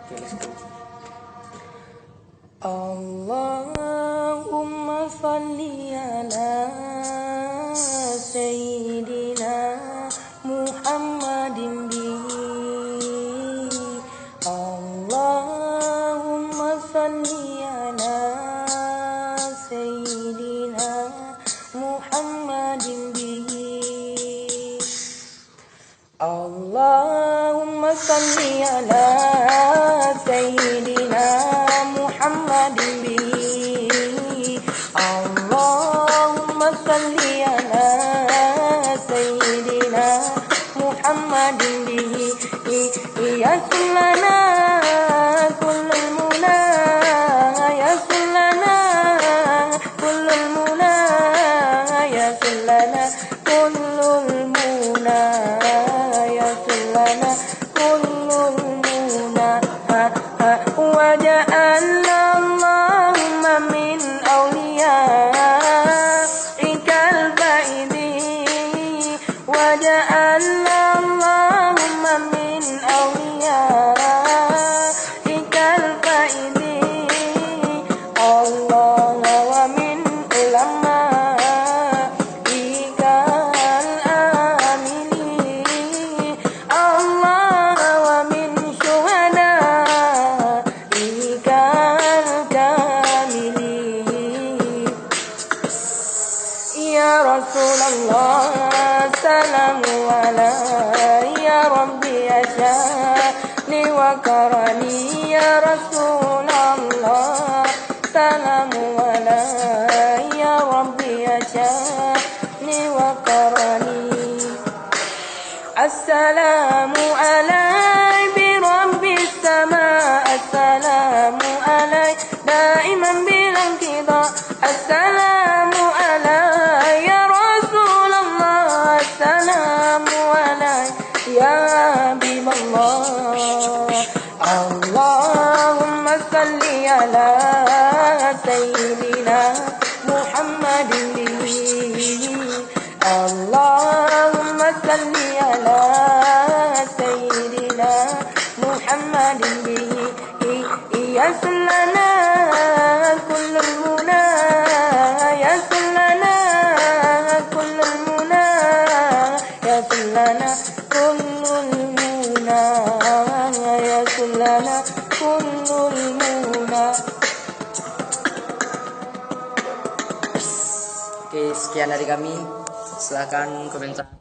Okay, let's go. Allahumma salli ala Sayyidina Muhammadin bihi. Allahumma salli ala Sayyidina Muhammadin bihi. Allahumma salli ala Sayyidina Muhammadin bihi. Allahumma salli ala Sayyidina Muhammadin bihi. Ya sulana kullul muna, ya sulana kullul muna, ya sulana kullul muna, ya sulana kullul muna. Waja'alna Allahumma min awliyaikal baidi. Waja'alna Allahumma min awliyaikal baidi. Allah wa min ulamaikal amili. Allah wa min syuhadaikal kamili. Ya Rasulullah salamu alaihi ya Rabbi asyani wa karani. Ya Rasulullah salamu alaihi ya Rabbi asyani wa karani. Assalamu alaihi bi rabbis sama. Assalamu alaihi daiman bilang kita. Assalamu alaihi ya Rasulullah. Assalamu alaihi ya Habiballah. Allahumma salli ala Sayyidina Muhammadin bihi. Allahumma salli ala Sayyidina Muhammadin bihi. Ya sulana kullul muna, ya sulana kullul muna, ya sulana kullul muna, ya sulana kullul muna. Oke, sekian dari kami. Silakan komentar.